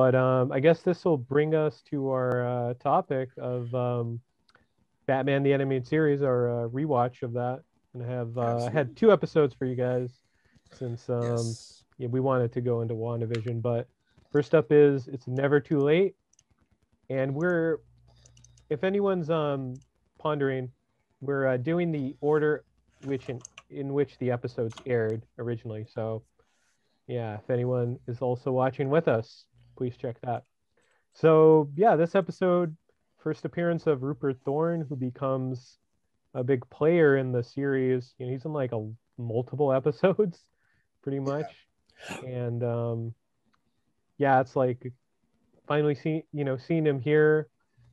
But I guess this will bring us to our topic of Batman the Animated Series, our rewatch of that. And I have had 2 episodes for you guys since Yes. yeah, we wanted to go into WandaVision. But first up is It's Never Too Late. And if anyone's pondering, we're doing the order in which the episodes aired originally. So yeah, if anyone is also watching with us, please check that. So yeah, this episode, first appearance of Rupert Thorne, who becomes a big player in the series. You know, he's in like a multiple episodes, pretty much. And yeah, it's like finally seeing him here.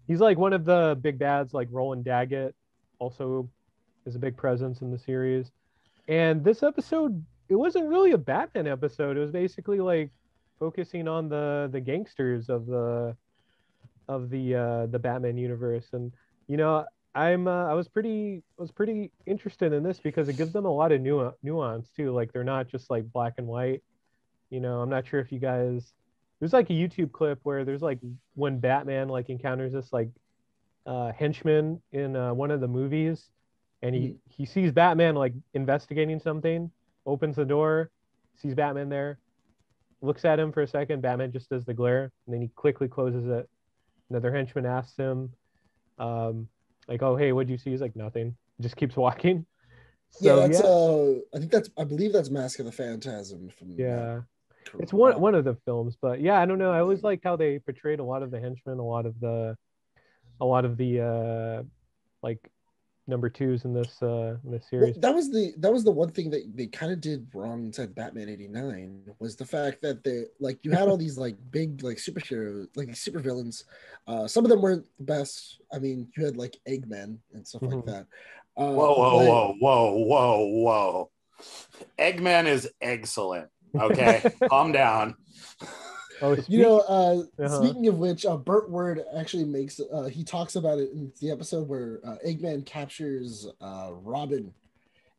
He's like one of the big bads, like Roland Daggett, also is a big presence in the series. And this episode, it wasn't really a Batman episode. It was basically like focusing on the gangsters of the Batman universe. And you know, I was pretty interested in this because it gives them a lot of nuance too. Like they're not just like black and white. You know, I'm not sure if you guys. There's like a YouTube clip where there's like when Batman like encounters this like henchman in one of the movies, and he sees Batman like investigating something, opens the door, sees Batman there, looks at him for a second. Batman just does the glare, and then he quickly closes it. Another henchman asks him, like, "Oh, hey, what'd you see?" He's like, "Nothing." Just keeps walking. So That's I believe that's Mask of the Phantasm from yeah. It's one of the films, but yeah, I don't know. I always liked how they portrayed a lot of the henchmen, a lot of the like number twos in this series. Well, that was the one thing that they kind of did wrong inside Batman '89 was the fact that you had all these like big like superheroes like super villains. Some of them weren't the best. I mean, you had like Eggman and stuff like that. Whoa. Eggman is excellent. Okay, calm down. Oh, speaking of which, Burt Ward actually makes he talks about it in the episode where Eggman captures Robin,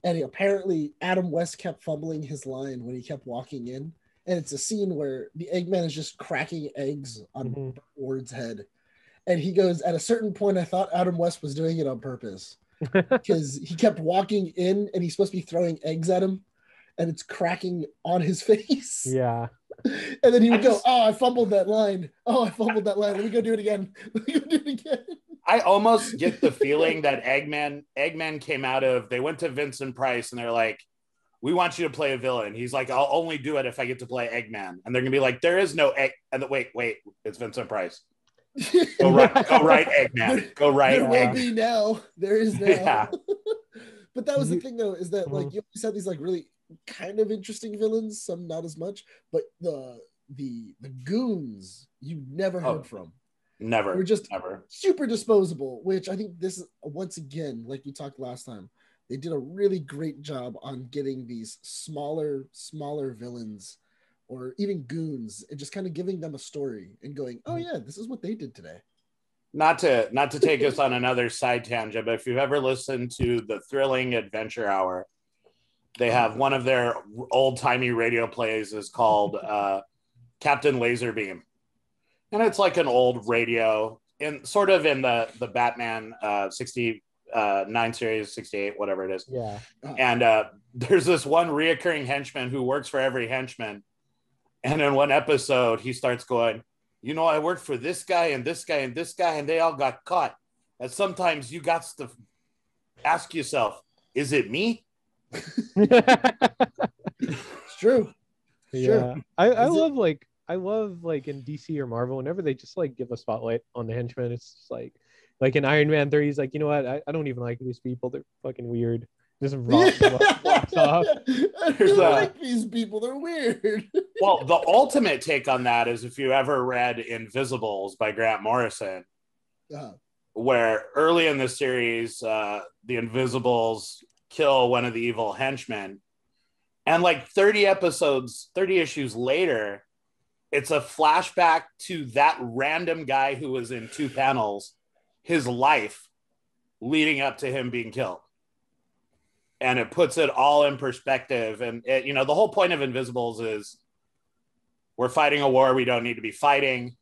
and apparently Adam West kept fumbling his line when he kept walking in, and it's a scene where the Eggman is just cracking eggs on Burt Ward's head, and he goes, at a certain point, I thought Adam West was doing it on purpose because he kept walking in, and he's supposed to be throwing eggs at him, and it's cracking on his face. Yeah. And then he would go, "Oh, I fumbled that line. Let me go do it again. I almost get the feeling that Eggman came out of, they went to Vincent Price and they're like, "We want you to play a villain." He's like, "I'll only do it if I get to play Eggman." And they're gonna be like, "There is no egg." And wait, it's Vincent Price. Go right, Eggman. Go right. There will be now. There is now. Yeah. But that was the thing, though, is that like you always had these like really kind of interesting villains, some not as much, but the goons you never heard from. Never. We're just super disposable, which I think this is once again, like we talked last time, they did a really great job on getting these smaller villains or even goons and just kind of giving them a story and going, "Oh yeah, this is what they did today." Not to take us on another side tangent, but if you've ever listened to the Thrilling Adventure Hour, they have one of their old-timey radio plays is called Captain Laserbeam. And it's like an old radio in the Batman 69 series, 68, whatever it is. Yeah. And there's this one reoccurring henchman who works for every henchman. And in one episode, he starts going, "You know, I worked for this guy and this guy and this guy, and they all got caught. And sometimes you got to ask yourself, is it me?" It's true. Yeah. I love in DC or Marvel, whenever they just like give a spotlight on the henchmen, it's just like in Iron Man 3, he's like, "You know what? I don't even like these people. They're fucking weird." Just walks off. I don't like these people. They're weird. Well, the ultimate take on that is if you ever read Invisibles by Grant Morrison, where early in the series, the Invisibles kill one of the evil henchmen. And like 30 issues later, it's a flashback to that random guy who was in 2 panels, his life leading up to him being killed. And it puts it all in perspective. And the whole point of Invisibles is we're fighting a war we don't need to be fighting.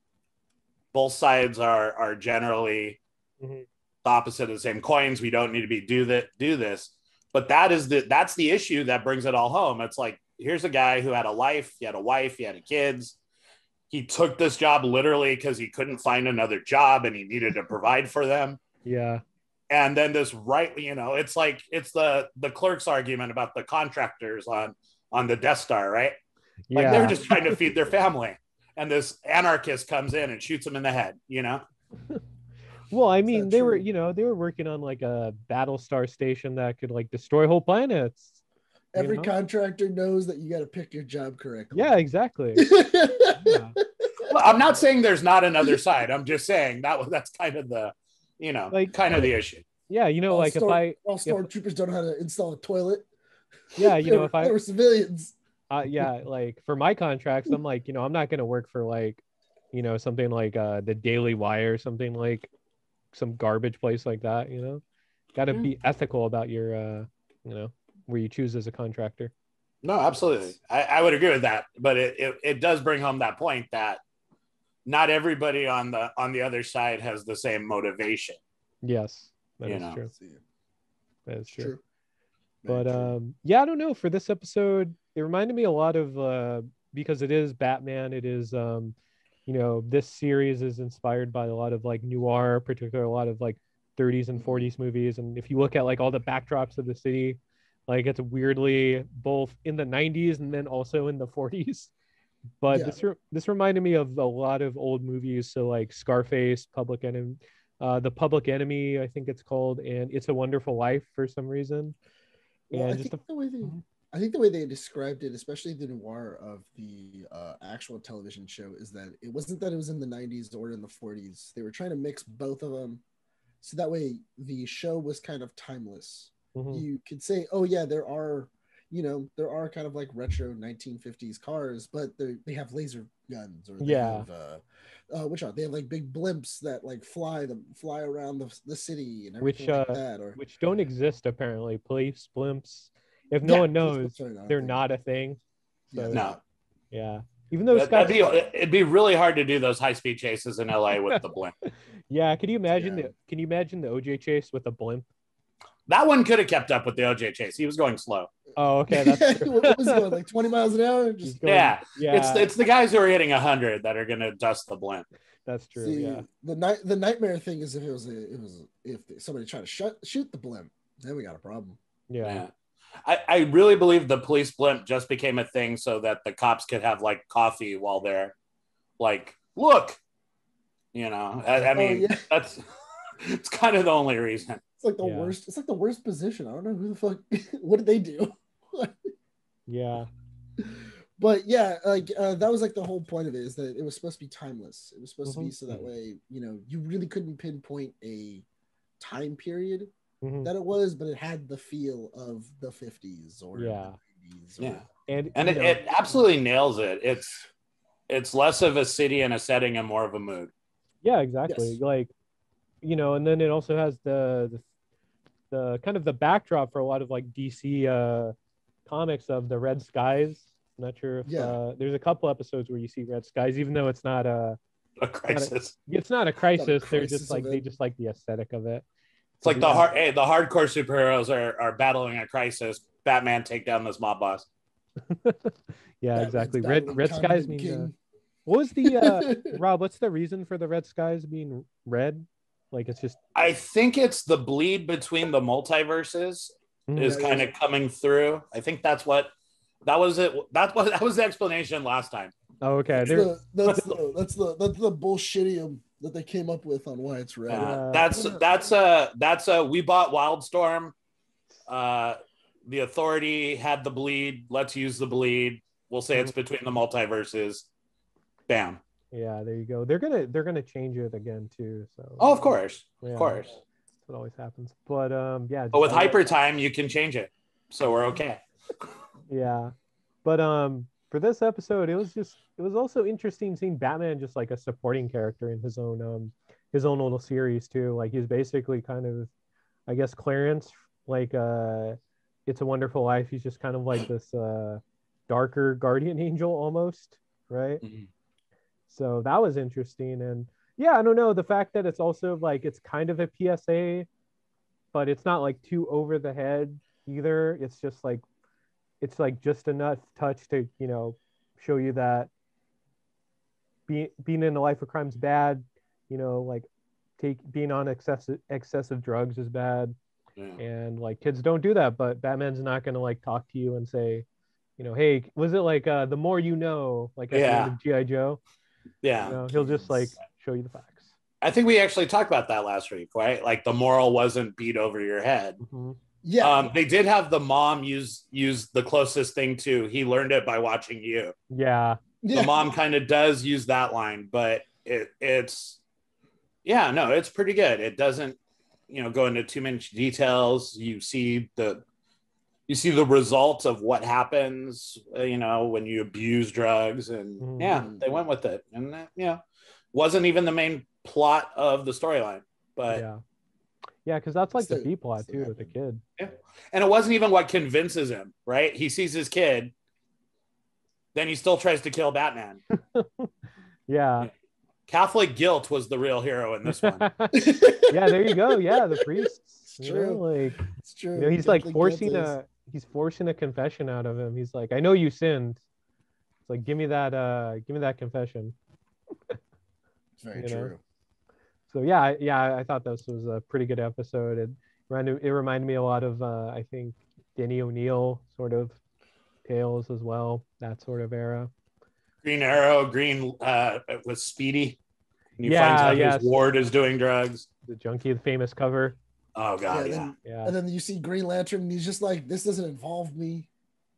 Both sides are generally the opposite of the same coins. We don't need to do this. But that's the issue that brings it all home. It's like, here's a guy who had a life, he had a wife, he had kids. He took this job literally because he couldn't find another job and he needed to provide for them. Yeah. And then it's like, it's the clerk's argument about the contractors on the Death Star, right? Yeah. Like they're just trying to feed their family. And this anarchist comes in and shoots him in the head, Well, I mean, they were working on like a Battlestar station that could like destroy whole planets. Every contractor knows that you got to pick your job correctly. Yeah, exactly. Yeah. Well, I'm not saying there's not another side. I'm just saying that's kind of the, the issue. Yeah, all stormtroopers don't know how to install a toilet. Yeah, if they were civilians. Yeah, like for my contracts, I'm like, I'm not going to work for like, something like the Daily Wire or something like some garbage place like that, Got to be ethical about your, where you choose as a contractor. No, absolutely. I would agree with that, but it does bring home that point that not everybody on the other side has the same motivation. Yes, that is true. That is true. True. But I don't know. For this episode, it reminded me a lot of because it is Batman. It is this series is inspired by a lot of like noir, particularly a lot of like 30s and 40s movies. And if you look at like all the backdrops of the city, like it's weirdly both in the 90s and then also in the 40s. But this reminded me of a lot of old movies. So like Scarface, Public Enemy, The Public Enemy, I think it's called, and It's a Wonderful Life for some reason. Well, I think the way they described it, especially the noir of the actual television show, is that it wasn't that it was in the 90s or in the 40s. They were trying to mix both of them. So that way the show was kind of timeless. You could say, oh yeah, there are kind of like retro 1950s cars, but they have laser guns, or they have they have like big blimps that like fly around the city and everything like that, which don't exist apparently. Police blimps, if no one knows, they're not a thing. So, no. Yeah. Even though it'd be really hard to do those high-speed chases in LA with the blimp. Yeah, can you imagine the OJ chase with a blimp? That one could have kept up with the OJ chase. He was going slow. Oh, okay. That's true. What was he going, like 20 miles an hour? Yeah. It's the guys who are hitting 100 that are gonna dust the blimp. That's true. See, yeah. The nightmare thing is if somebody tried to shoot the blimp, then we got a problem. Yeah. I really believe the police blimp just became a thing so that the cops could have like coffee while they're like, look, that's it's kind of the only reason. It's like the worst. It's like the worst position. I don't know who the fuck. What did they do? Yeah. But yeah, like that was like the whole point of it, is that it was supposed to be timeless. It was supposed to be so that way, you really couldn't pinpoint a time period that it was, but it had the feel of the 50s or the 80s. And it absolutely nails it. It's less of a city and a setting and more of a mood. Yeah, exactly. Yes. Like, and then it also has the kind of the backdrop for a lot of like DC comics of the red skies. I'm not sure if there's a couple episodes where you see red skies, even though it's not a crisis. It's not a crisis. They're just like they just like the aesthetic of it. It's like the hardcore superheroes are battling a crisis. Batman take down this mob boss. Yeah, exactly. Red skies mean. What was the Rob? What's the reason for the red skies being red? Like it's just. I think it's the bleed between the multiverses is kind of coming through. I think that was it. That was the explanation last time. Oh, okay. That's the bullshitium that they came up with on why it's red. That's we bought Wildstorm. The Authority had the bleed. Let's use the bleed. We'll say it's between the multiverses. Bam. Yeah, there you go. They're gonna change it again too. So. Oh, of course, yeah, of course. That's what always happens. But yeah. But with hyper time, you can change it, so we're okay. Yeah, but for this episode, it was also interesting seeing Batman just like a supporting character in his own little series too. Like he's basically kind of, I guess, Clarence, like It's a Wonderful Life. He's just kind of like this darker guardian angel almost. right? So that was interesting. And yeah, I don't know, the fact that it's also like it's kind of a PSA, but it's not like too over the head either. It's like just enough touch to, you know, show you that being in a life of crime is bad, you know, like being on excessive drugs is bad. And like kids don't do that, but Batman's not gonna like talk to you and say, you know, hey, was it like the more you know, like at the end of G.I. Joe? Yeah. You know, he'll just like show you the facts. I think we actually talked about that last week, right? Like the moral wasn't beat over your head. Yeah. They did have the mom use the closest thing to he learned it by watching you. Yeah. The mom kind of does use that line, but it's it's pretty good. It doesn't, you know, go into too many details. You see the results of what happens, you know, when you abuse drugs, and they went with it, and that, wasn't even the main plot of the storyline, but because that's like the B plot too with the kid. And it wasn't even what convinces him, right? He sees his kid, then he still tries to kill Batman. Catholic guilt was the real hero in this one. There you go. The priest. It's true. Know, like, it's true. You know, he's like forcing a confession out of him. He's like, I know you sinned. It's like, give me that confession. It's very true. Know? So I thought this was a pretty good episode. It reminded me a lot of I think Denny O'Neil sort of tales as well, that sort of era. Green Arrow, with Speedy. And you find out his ward is doing drugs. The Junkie, the famous cover. Oh God, And then you see Green Lantern, and he's just like, "This doesn't involve me.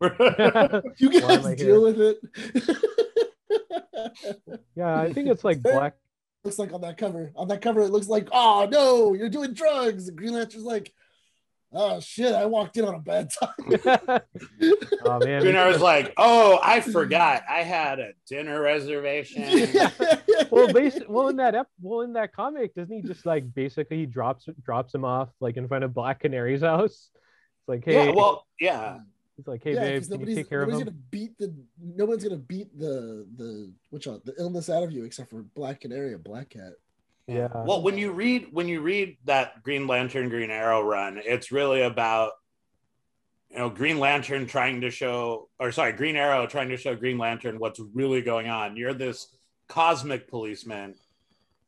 You guys deal with it." I think it's like black. Looks like on that cover. On that cover, it looks like, "Oh no, you're doing drugs." And Green Lantern's like, "Oh shit, I walked in on a bad time." Oh man, Green Arrow's like, "Oh, I forgot, I had a dinner reservation." in that comic, doesn't he just like basically drops him off like in front of Black Canary's house? It's like, hey, He's like, hey babe, can you take care of him? No one's gonna beat the illness out of you except for Black Canary and Black Cat. Yeah. Well, when you read that Green Lantern, Green Arrow run, it's really about, you know, Green Arrow trying to show Green Lantern what's really going on. You're this cosmic policeman.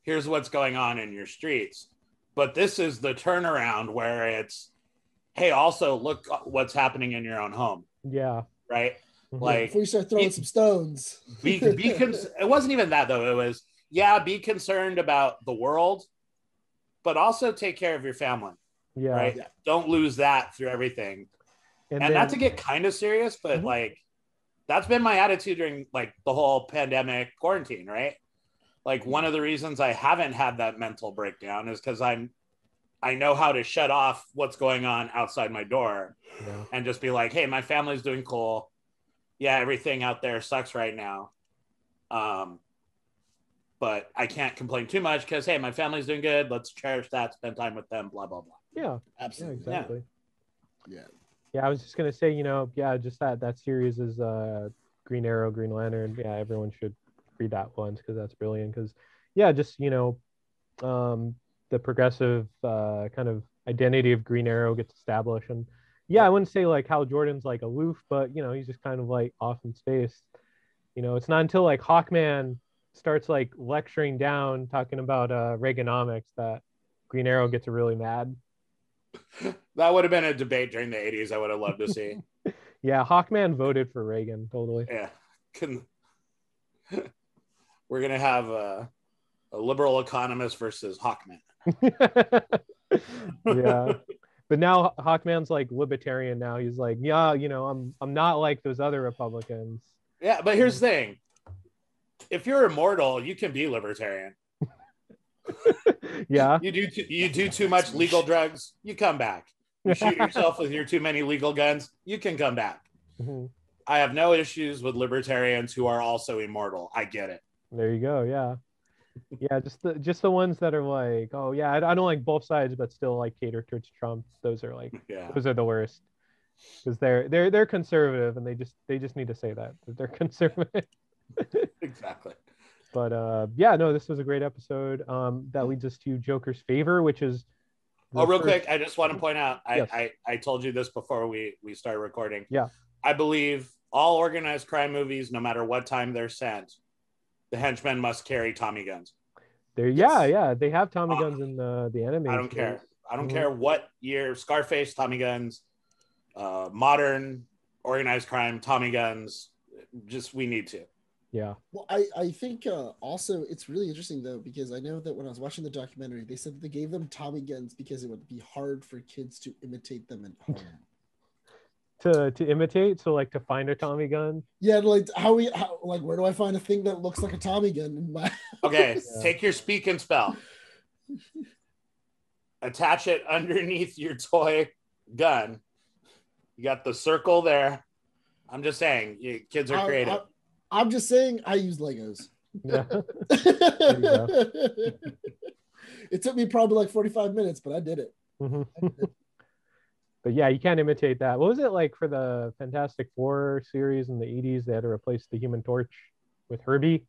Here's what's going on in your streets. But this is the turnaround where it's, hey, also look what's happening in your own home. Yeah. Right? Like, before you start throwing some stones. It wasn't even that though. It was, be concerned about the world, but also take care of your family. Yeah. Right? Yeah. Don't lose that through everything. And not to get kind of serious, but like, that's been my attitude during like the whole pandemic quarantine, right? Like, one of the reasons I haven't had that mental breakdown is because I know how to shut off what's going on outside my door and just be like, hey, my family's doing cool. Yeah, everything out there sucks right now. But I can't complain too much because, hey, my family's doing good. Let's cherish that, spend time with them, blah, blah, blah. Yeah, absolutely. Yeah, exactly. Yeah, I was just going to say, you know, just that series is Green Arrow, Green Lantern. Yeah, everyone should read that one because that's brilliant. Because, just, you know, the progressive kind of identity of Green Arrow gets established. And I wouldn't say like Hal Jordan's like aloof, but, you know, he's just kind of like off in space. You know, it's not until like Hawkman starts like lecturing down, talking about Reaganomics, that Green Arrow gets really mad. That would have been a debate during the 80s I would have loved to see. Yeah, Hawkman voted for Reagan, totally. Yeah. We're going to have a liberal economist versus Hawkman. Yeah. But now Hawkman's like libertarian now. He's like, yeah, you know, I'm not like those other Republicans. Yeah, but here's the thing. If you're immortal, you can be libertarian. Yeah. You do too much legal drugs, you come back. You shoot yourself with your too many legal guns, you can come back. Mm-hmm. I have no issues with libertarians who are also immortal. I get it. There you go. Yeah. Yeah, just the ones that are like, oh yeah, I don't like both sides, but still like cater towards Trump. Those are like, those are the worst, because they're conservative, and they just need to say that they're conservative. Exactly. But yeah, no, this was a great episode. That leads us to Joker's favor, which is real quick, I just want to point out, Yes. I told you this before we started recording. Yeah. I believe all organized crime movies, no matter what time they're sent, the henchmen must carry Tommy guns. Yeah, they have Tommy guns in the anime. I don't care. I don't care what year. Scarface, Tommy guns, modern organized crime, Tommy guns. Just we need to. Yeah. Well, I think also it's really interesting though, because I know that when I was watching the documentary, they said that they gave them Tommy guns because it would be hard for kids to imitate them at home. to imitate, so like to find a Tommy gun. Yeah, like how where do I find a thing that looks like a Tommy gun in my Okay, take your speak and spell. Attach it underneath your toy gun. You got the circle there. I'm just saying, kids are creative. I'm just saying, I use Legos. Yeah. It took me probably like 45 minutes, but I did it. But yeah, you can't imitate that. What was it like for the Fantastic Four series in the 80s? They had to replace the Human Torch with Herbie.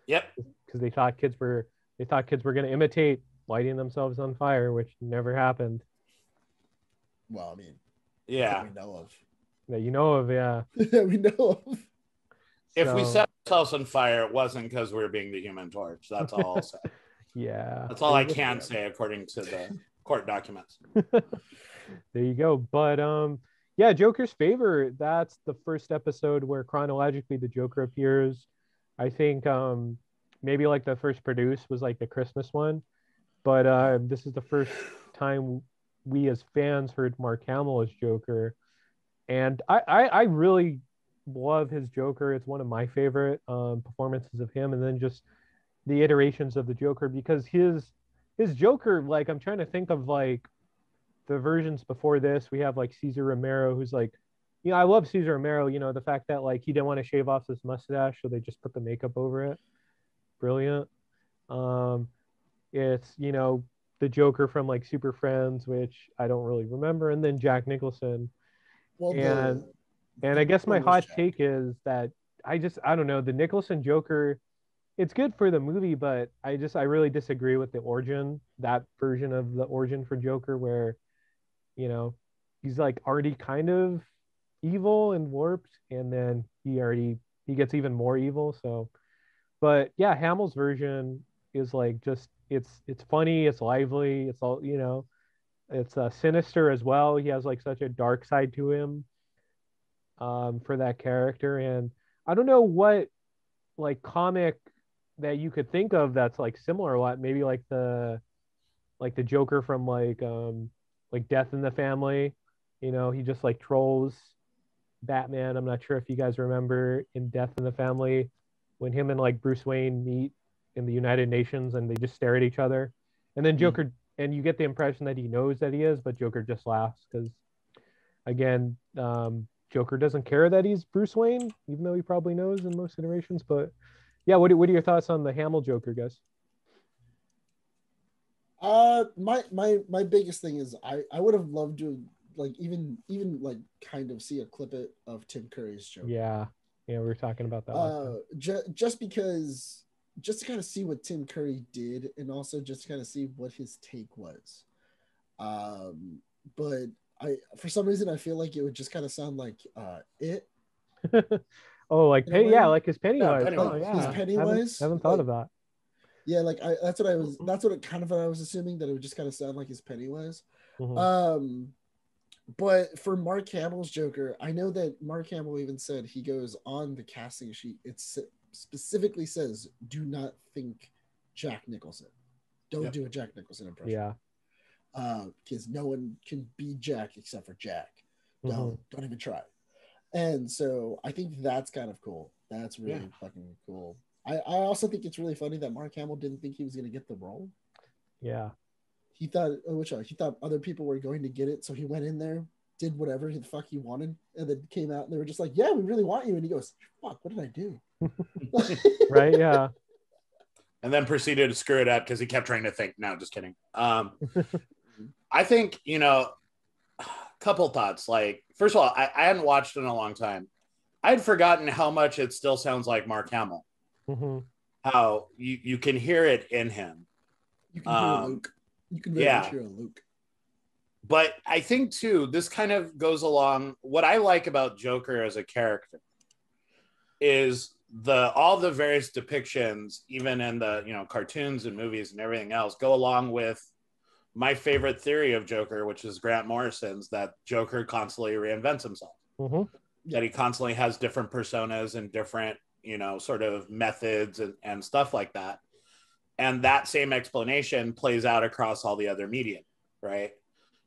Yep. Because they thought kids were going to imitate lighting themselves on fire, which never happened. Well, I mean, yeah, we know of. That you know of, yeah. We know of. If we set ourselves on fire, it wasn't because we were being the Human Torch. That's all I'll say. Yeah. That's all I can say according to the court documents. There you go. But yeah, Joker's favor. That's the first episode where chronologically the Joker appears. I think maybe like the first produced was like the Christmas one, but this is the first time we as fans heard Mark Hamill as Joker, and I really love his Joker. It's one of my favorite performances of him, and then just the iterations of the Joker, because his Joker, like I'm trying to think of like the versions before this. We have like Cesar Romero, who's like, I love Cesar Romero, the fact that like he didn't want to shave off his mustache, so they just put the makeup over it. Brilliant. It's the Joker from like Super Friends, which I don't really remember, and then Jack Nicholson. Well, and I guess my hot take is that I don't know, the Nicholson Joker, it's good for the movie, but I really disagree with the origin, that version of the origin for Joker, where, he's like already kind of evil and warped, and then he gets even more evil. So, but yeah, Hamill's version is like it's funny, it's lively, it's all, it's sinister as well. He has like such a dark side to him. For that character, and I don't know what like comic that you could think of that's like similar a lot. Maybe like the Joker from like Death in the Family. He just like trolls Batman. I'm not sure if you guys remember in Death in the Family when him and like Bruce Wayne meet in the United Nations and they just stare at each other, and then Joker, and you get the impression that he knows that he is, but Joker just laughs because, again, Joker doesn't care that he's Bruce Wayne, even though he probably knows in most iterations. But yeah, what are your thoughts on the Hamill Joker, guys? My biggest thing is I would have loved to like even like kind of see a clip of Tim Curry's Joker. Yeah, we were talking about that. Just because, just to kind of see what Tim Curry did, and also just to kind of see what his take was. But for some reason I feel like it would just kind of sound like it. Oh, like like his Pennywise. Yeah, Pennywise. Oh, yeah. His Pennywise. I haven't thought of that. Yeah, like that's what I was assuming, that it would just kind of sound like his Pennywise. Mm-hmm. But for Mark Hamill's Joker, I know that Mark Hamill even said, he goes on the casting sheet, it specifically says, do not think Jack Nicholson. Don't do a Jack Nicholson impression. Yeah. Because no one can be Jack except for Jack. Don't even try. And so I think that's kind of cool. That's really fucking cool. I also think it's really funny that Mark Hamill didn't think he was going to get the role. Yeah. He thought other people were going to get it, so he went in there, did whatever the fuck he wanted, and then came out and they were just like, yeah, we really want you. And he goes, fuck, what did I do? Right, yeah. And then proceeded to screw it up because he kept trying to think. No, just kidding. I think, a couple thoughts. Like, first of all, I hadn't watched in a long time. I'd forgotten how much it still sounds like Mark Hamill. Mm-hmm. How you can hear it in him. You can hear Luke. You can very much hear Luke. But I think too, this kind of goes along. What I like about Joker as a character is all the various depictions, even in the cartoons and movies and everything else, go along with my favorite theory of Joker, which is Grant Morrison's, that Joker constantly reinvents himself. Mm-hmm. That he constantly has different personas and different sort of methods and stuff like that. And that same explanation plays out across all the other media, right?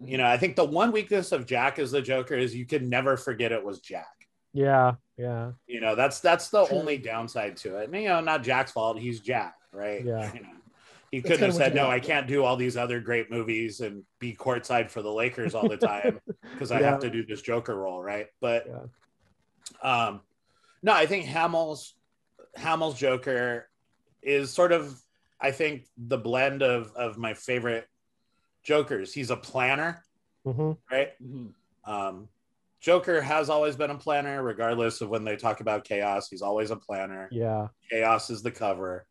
Mm-hmm. I think the one weakness of Jack as the Joker is you can never forget it was Jack. Yeah. That's the only downside to it. And, not Jack's fault. He's Jack, right? Yeah. He couldn't have said, no, I can't do all these other great movies and be courtside for the Lakers all the time because I have to do this Joker role, right? But no, I think Hamill's Joker is sort of, I think, the blend of my favorite Jokers. He's a planner, right? Mm-hmm. Joker has always been a planner, regardless of when they talk about chaos. He's always a planner. Yeah. Chaos is the cover.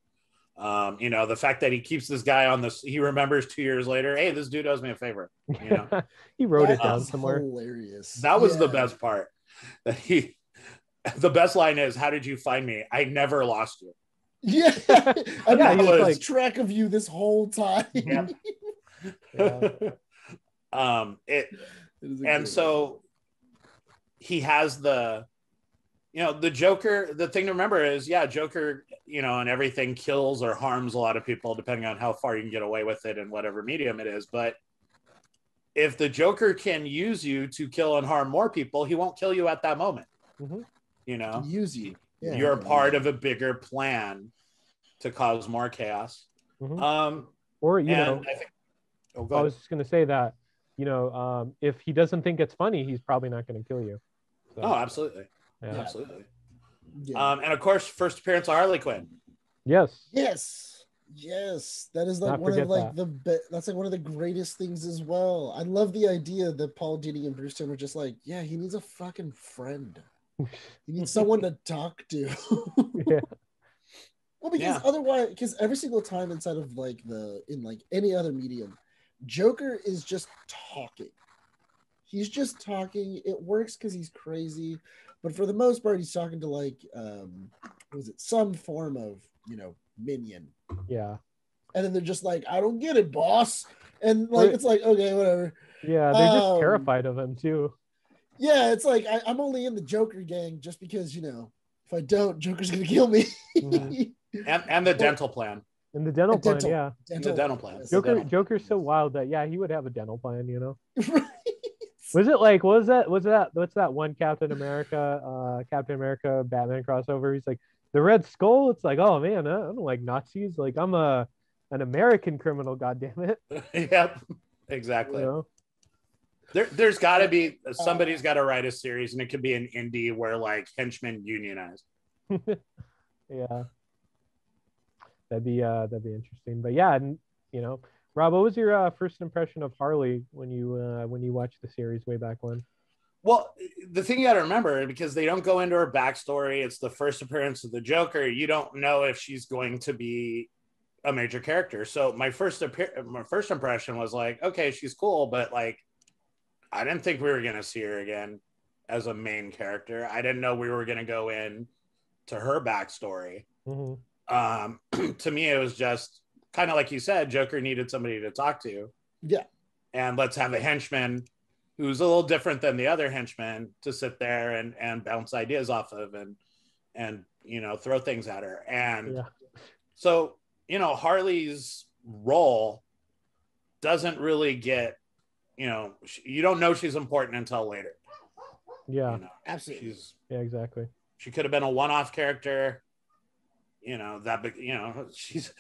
The fact that he keeps this guy on this, he remembers 2 years later, hey, this dude owes me a favor. He wrote it down somewhere. Hilarious. That was the best part. The best line is, how did you find me? I never lost you. Yeah. I was track of you this whole time. And so he has the Joker. The thing to remember is, Joker, and everything kills or harms a lot of people depending on how far you can get away with it in whatever medium it is. But if the Joker can use you to kill and harm more people, he won't kill you at that moment. Mm-hmm. Use you. Yeah, you're part of a bigger plan to cause more chaos. Mm-hmm. I was just going to say that, if he doesn't think it's funny, he's probably not going to kill you. So. Oh, absolutely. Yeah. Absolutely. Yeah. And of course, first appearance of Harley Quinn. Yes. That is like one of like that's like one of the greatest things as well. I love the idea that Paul Dini and Bruce Timm were just like, yeah, he needs a fucking friend. He needs someone to talk to. Yeah. Well, because every single time inside of in any other medium, Joker is just talking. He's just talking. It works because he's crazy, but for the most part, he's talking to some form of minion. Yeah. And then they're just like, I don't get it, boss. And it's like, okay, whatever. Yeah, they're just terrified of him too. Yeah, it's like I'm only in the Joker gang just because if I don't, Joker's gonna kill me. Mm-hmm. and the dental plan. And the dental plan, yeah. The dental plan. Joker's so wild that he would have a dental plan, Right. Was it like what's that one Captain America Batman crossover? He's like the Red Skull. It's like, oh man, I don't like Nazis. Like I'm an American criminal, goddammit. Yep, exactly. There's got to be somebody's got to write a series, and it could be an indie where henchmen unionize. Yeah, that'd be interesting. But and Rob, what was your first impression of Harley when you watched the series way back when? Well, the thing you got to remember, because they don't go into her backstory, it's the first appearance of the Joker. You don't know if she's going to be a major character. So my first impression was like, okay, she's cool, but I didn't think we were going to see her again as a main character. I didn't know we were going to go in to her backstory. Mm-hmm. To me, it was just kind of like you said, Joker needed somebody to talk to. Yeah. And let's have a henchman who's a little different than the other henchmen to sit there and bounce ideas off of and throw things at her. And so, Harley's role doesn't really get, you don't know she's important until later. Yeah, absolutely. Exactly. She could have been a one-off character. She's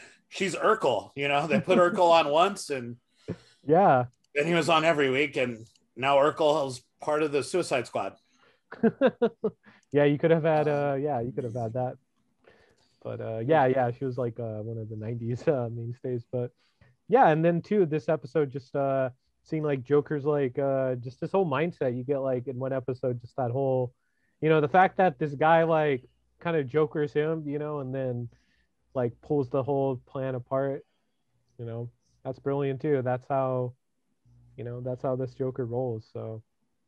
Urkel. They put Urkel on once, and then he was on every week, and now Urkel is part of the Suicide Squad. You could have had that. But she was like one of the 90s mainstays. But and then too, this episode just seeing Joker's just this whole mindset. You get in one episode just that whole you know, the fact that this guy like kind of jokers him, you know, and then like pulls the whole plan apart, you know, that's brilliant too. That's how, you know, that's how this Joker rolls. So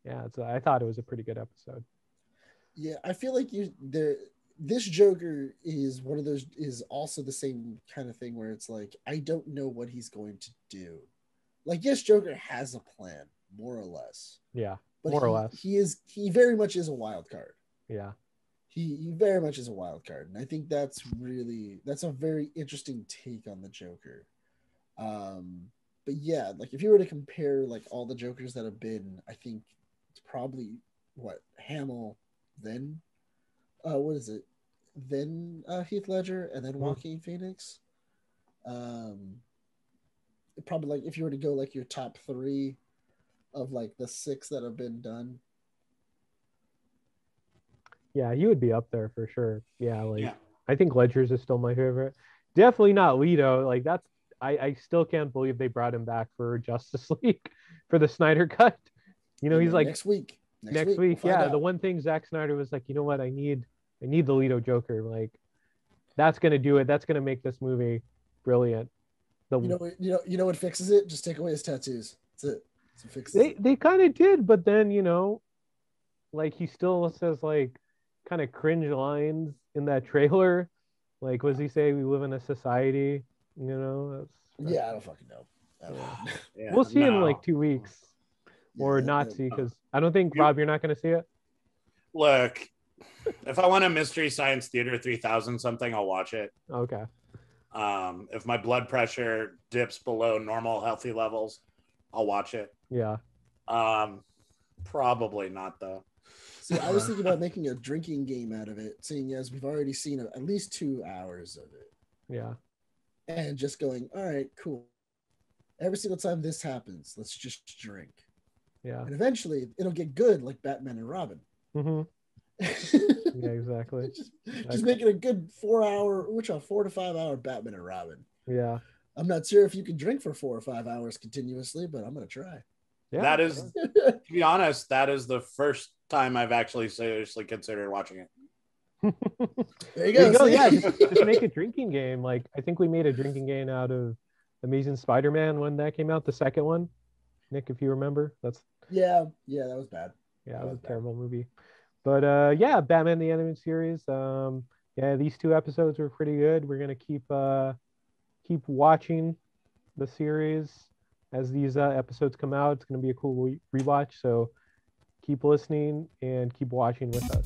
yeah, I thought it was a pretty good episode. Yeah, I feel like this Joker is one of those, is also the same kind of thing where it's like, I don't know what he's going to do. Like, yes, Joker has a plan, more or less. Yeah, but more or less. He very much is a wild card. Yeah. He very much is a wild card. And I think that's a very interesting take on the Joker. But yeah, like if you were to compare like all the Jokers that have been, I think it's probably what, Hamill, then what is it? Then Heath Ledger, and then Joaquin Phoenix. Probably like if you were to go like your top 3 of like the 6 that have been done. Yeah, he would be up there for sure. Yeah, like I think Ledger's is still my favorite. Definitely not Leto. Like that's I still can't believe they brought him back for Justice League for the Snyder cut. You know, he's like next week. Next week. Yeah, the one thing Zack Snyder was like, you know what, I need the Leto Joker. Like that's gonna do it. That's gonna make this movie brilliant. You know what fixes it? Just take away his tattoos. That's it. So they kind of did, but then you know, like he still says like kind of cringe lines in that trailer. Like, what does he say? We live in a society. You know. Yeah, I don't fucking know. Yeah, we'll see in like 2 weeks, or not see, because I don't think Rob, you're not going to see it. Look, if I want a Mystery Science Theater 3000 something, I'll watch it. Okay. If my blood pressure dips below normal healthy levels, I'll watch it. Yeah. Probably not though. See, I was thinking about making a drinking game out of it, seeing as we've already seen at least 2 hours of it. Yeah. And just going, all right, cool. Every single time this happens, let's just drink. Yeah. And eventually it'll get good like Batman and Robin. Mm-hmm. Yeah, exactly. just make it a good 4 to 5 hour Batman and Robin. Yeah. I'm not sure if you can drink for 4 or 5 hours continuously, but I'm going to try. Yeah. That is, to be honest, that is the first time I've actually seriously considered watching it. There you go. Yeah, just make a drinking game. Like I think we made a drinking game out of Amazing Spider-Man when that came out, the second one. Nick, if you remember, that's yeah, that was bad. Yeah, it was a terrible movie. But yeah, Batman the Animated Series. Yeah, these 2 episodes were pretty good. We're gonna keep watching the series as these episodes come out. It's gonna be a cool rewatch. So keep listening and keep watching with us.